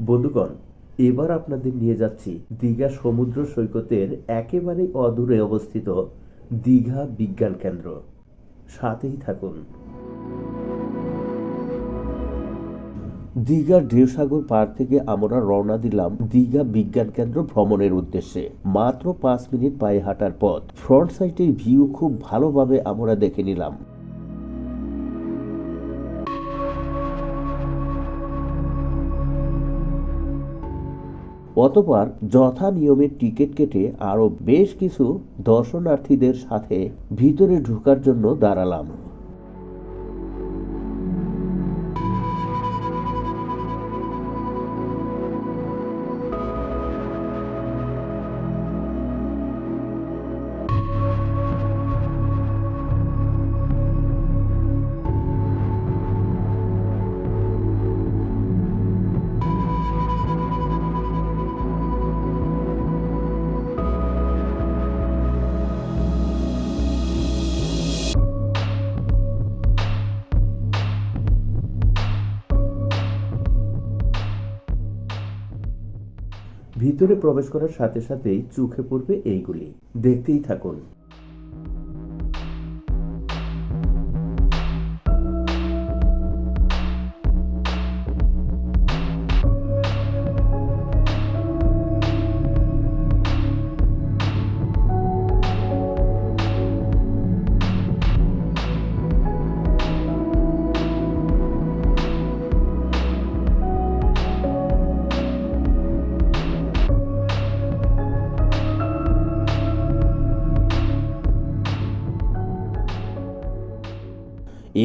বন্ধুগণ, এবার আপনাদের নিয়ে যাচ্ছি দীঘা সমুদ্র সৈকতের একেবারেই অদূরে অবস্থিত দীঘা বিজ্ঞান কেন্দ্র। সাথেই থাকুন। দীঘার ঢেউসাগর পার থেকে আমরা রওনা দিলাম দীঘা বিজ্ঞান কেন্দ্র ভ্রমণের উদ্দেশ্যে। মাত্র 5 মিনিট পায়ে হাঁটার পথ। ফ্রন্ট সাইডের ভিউ খুব ভালোভাবে আমরা দেখে নিলাম। অতঃপর যথা নিয়মে টিকিট কেটে আরো বেশ কিছু দর্শনার্থীদের সাথে ভিতরে ঢোকার জন্য দাঁড়ালাম। ভিতরে প্রবেশ করার সাথে সাথেই চোখে পড়বে এইগুলি, দেখতেই থাকুন।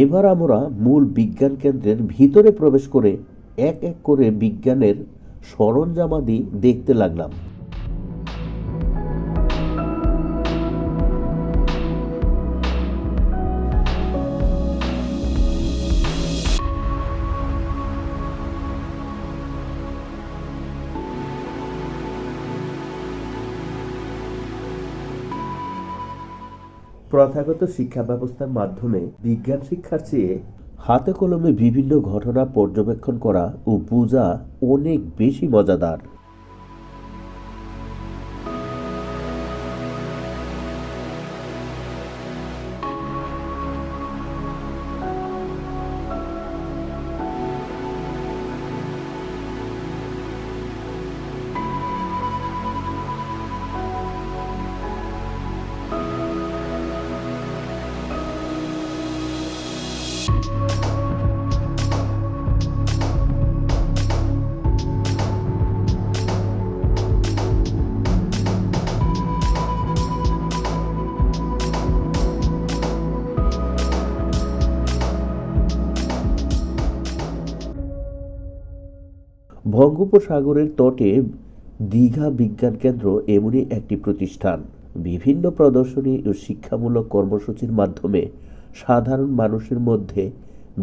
এবার আমরা মূল বিজ্ঞান কেন্দ্রের ভিতরে প্রবেশ করে এক এক করে বিজ্ঞানের সরঞ্জামাদি দেখতে লাগলাম। প্রথাগত শিক্ষা ব্যবস্থার মাধ্যমে বিজ্ঞান শিক্ষার চেয়ে হাতে কলমে বিভিন্ন ঘটনা পর্যবেক্ষণ করা ও বোঝা অনেক বেশি মজাদার। বঙ্গোপসাগরের তটে দীঘা বিজ্ঞান কেন্দ্র এমনই একটি প্রতিষ্ঠান। বিভিন্ন প্রদর্শনী ও শিক্ষামূলক কর্মসূচির মাধ্যমে সাধারণ মানুষের মধ্যে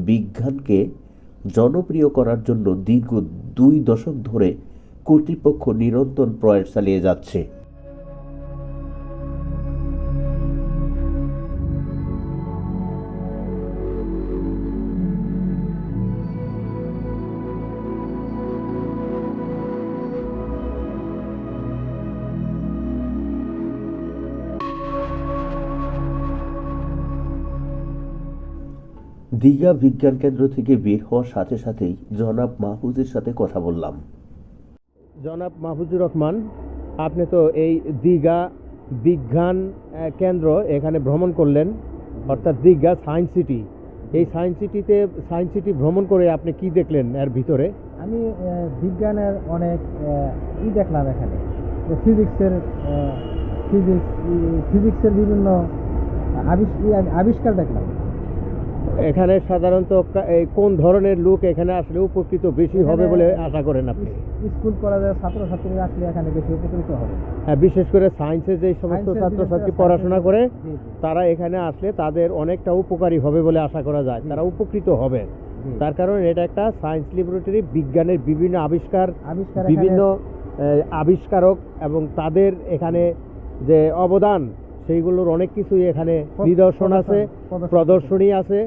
বিজ্ঞানকে জনপ্রিয় করার জন্য দীর্ঘ 2 দশক ধরে কর্তৃপক্ষ নিরন্তর প্রয়াস চালিয়ে যাচ্ছে। দীঘা বিজ্ঞান কেন্দ্র থেকে বের হওয়ার সাথে সাথেই জনাব মাহফুজের সাথে কথা বললাম। জনাব মাহফুজুর রহমান, আপনি তো এই দীঘা বিজ্ঞান কেন্দ্র এখানে ভ্রমণ করলেন, অর্থাৎ দীঘা সায়েন্স সিটি। এই সায়েন্স সিটি ভ্রমণ করে আপনি কি দেখলেন এর ভিতরে? আমি বিজ্ঞানের অনেক দেখলাম এখানে। ফিজিক্সের বিভিন্ন আবিষ্কার দেখলাম। এখানে সাধারণত কোন ধরনের লোক এখানে আসলে উপকৃত বেশি হবে বলে আশা করেন আপনি? স্কুল কলেজের ছাত্রছাত্রীরা আসলে এখানে বেশি উপকৃত হবে। হ্যাঁ, বিশেষ করে সায়েন্সের যে সমস্ত ছাত্রছাত্রী পড়াশোনা করে তারা এখানে আসলে তাদের অনেকটা উপকারী হবে বলে আশা করা যায়, তারা উপকৃত হবে। তার কারণ এটা একটা সায়েন্স ল্যাবরেটরি, বিজ্ঞানের বিভিন্ন বিভিন্ন আবিষ্কারক এবং তাদের এখানে যে অবদান সেইগুলোর অনেক কিছুই এখানে নিদর্শন আছে, প্রদর্শনী আছে,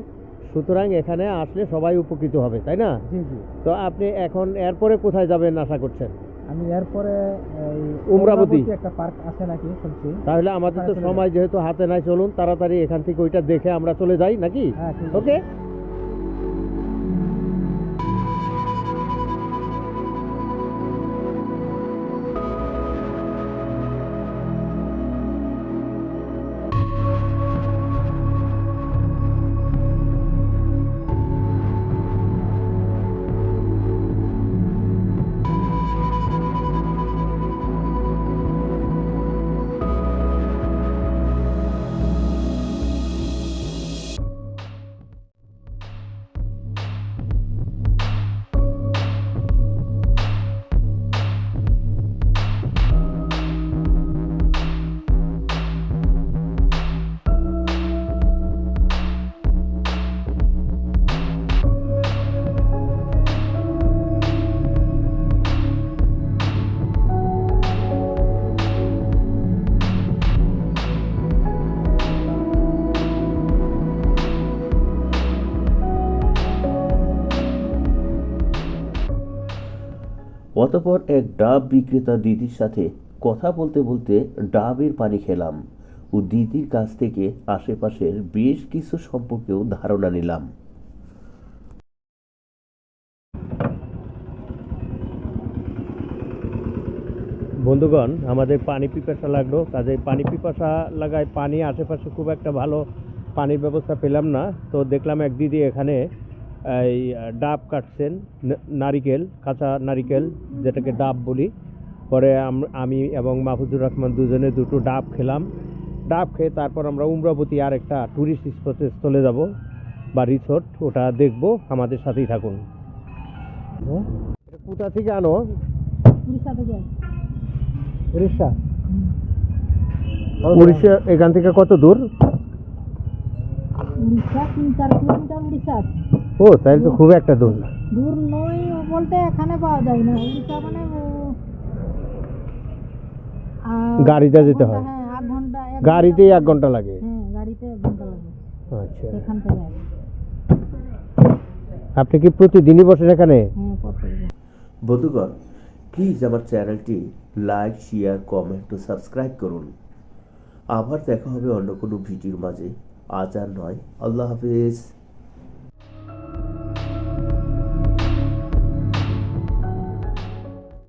সুতরাং এখানে আসলে সবাই উপকৃত হবে, তাই না? জি জি। তো আপনি এখন এরপরে কোথায় যাবেন আশা করছেন? আমি এরপরে এই উমরাবতী। একটা পার্ক আছে নাকি শুনছি। তাহলে আমাদের তো ওখানে চলে সময় যেহেতু হাতে নাই, চলুন তাড়াতাড়ি এখান থেকে ওইটা দেখে আমরা চলে যাই নাকি? হ্যাঁ, ঠিক আছে। ওকে। অতঃপর এক ডাব বিক্রেতা দিদির সাথে কথা বলতে বলতে ডাবের পানি খেলাম ও দিদির কাছ থেকে আশেপাশের বেশ কিছু সম্পর্কেও ধারণা নিলাম। বন্ধুগণ, আমাদের পানি পিপাসা লাগলো, কাজে পানি পিপাসা লাগায় পানি আশেপাশে খুব একটা ভালো পানির ব্যবস্থা পেলাম না। তো দেখলাম এক দিদি এখানে এই ডাব কাটছেন, নারিকেল, কাঁচা নারিকেল যেটাকে ডাব বলি। পরে আমি এবং মাহফুজুর রহমান দুজনে দুটো ডাব খেলাম। ডাব খেয়ে তারপর আমরা উমরাবতী আর একটা ট্যুরিস্ট স্পটে চলে যাব বা রিসোর্ট, ওটা দেখব। আমাদের সাথেই থাকুন। এটা কোথা থেকে আনো? উড়িষ্যা থেকে। উড়িষ্যা। উড়িষ্যা এখান থেকে কত দূর? উড়িষ্যা 3-4 কিলোমিটার উড়িষ্যা আছে। ও, তাহলে তো খুব একটা দূর না। দূর নয় বলতে এখানে পাওয়া যায় না। উড়িষ্যা মানে গাড়িতে যেতে হয়। হ্যাঁ, 8 ঘন্টা। গাড়িতেই 1 ঘন্টা লাগে। হ্যাঁ, গাড়িতে 1 ঘন্টা লাগে আচ্ছা। এখান থেকে। আপনি কি প্রতিদিনই বসেন এখানে? হ্যাঁ, প্রত্যেকদিন। বন্ধুগণ, প্লিজ আমার চ্যানেলটি লাইক, শেয়ার, কমেন্ট ও সাবস্ক্রাইব করুন। আবার দেখা হবে অন্য কোনো ভিডিওর মাঝে। আজ আর নয়। আল্লাহ হাফেজ।